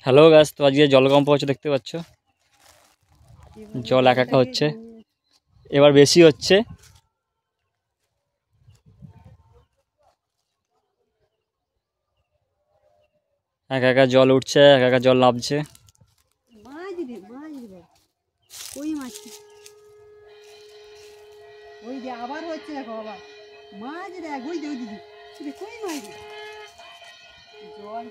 Hello গাছ, তো আজকে জলকম্প হচ্ছে দেখতে পাচ্ছ। জল একা হচ্ছে, এবার বেশি হচ্ছে। একা একা জল উঠছে, একা একা জল নামছে। আবার হচ্ছে দেখো, আবার মাছ দেখ, ওই দিদি কই মাছ জল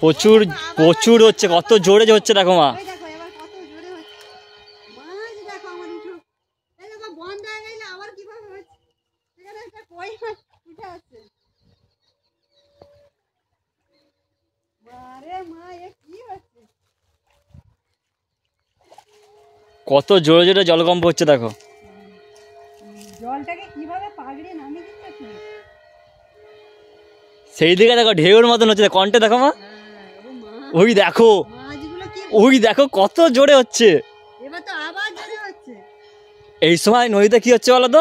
প্রচুর প্রচুর হচ্ছে, কত জোরে হচ্ছে দেখো মা। কত জোরে জোরে জলকম্প হচ্ছে দেখো। জলটাকে কিভাবে পাগড়িয়ে নামিয়ে দিচ্ছে। সেই দিকে দেখো ঢেউর মতন হচ্ছে, কন্টে দেখো মা। ওই দেখো, ওই দেখো কত জোরে হচ্ছে। এবার তো আবার জোরে হচ্ছে। এই সময় নদীতে কি হচ্ছে বলো তো?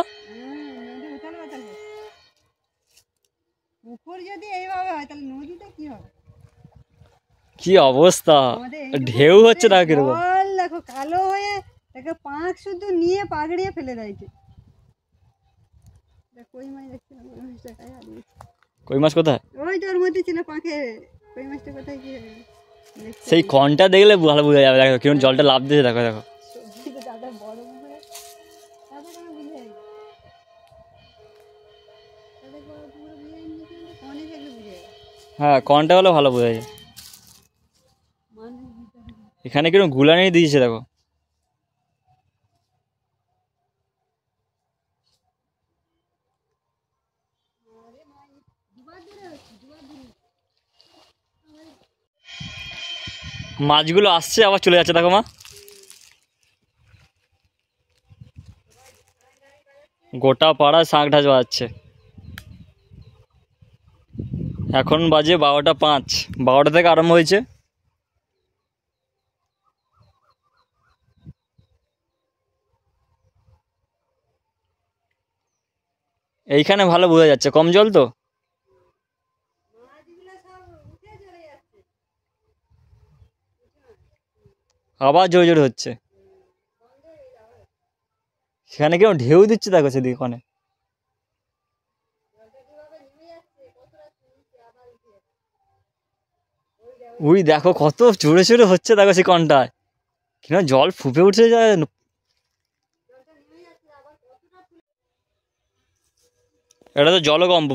পুকুর যদি এইভাবে হয় তাহলে নদীতে কি হবে? কি অবস্থা, ঢেউ হচ্ছে দেখো কিরকম। জল দেখো কালো হয়ে তাকে পাঁক শুধু নিয়ে পাগড়িয়ে ফেলে দিয়েছে। কই মাছ দেখছিলাম, কই মাছ কোথায়? ওই তোর মধ্যে ছিল পাঁকে। কই মাছটা কোথায় কি সেই কনটা দেখলে ভালো বোঝা যাবে। দেখো কিরকম জলটা লাফ দিয়েছে, দেখো দেখো। হ্যাঁ, কনটা হলে ভালো বোঝা যায়। এখানে কিরকম গুলানি দিয়েছে দেখো। মাছগুলো আসছে আবার চলে যাচ্ছে দেখো মা। গোটা পাড়ায় শাঁখ ঢাচ বাজাচ্ছে। এখন বাজে 12টা 5, 12টা থেকে আরম্ভ হয়েছে। এইখানে ভালো বোঝা যাচ্ছে, কম জল তো। আবার জোরে জোরে হচ্ছে। সেখানে কেউ ঢেউ দিচ্ছে দেখো সেদিকে ওখানে। ওই দেখো কত জোরে জোরে হচ্ছে দেখো সেই কনটায়, কিনা জল ফুপে উঠে যায়। এটা তো জলকম্প,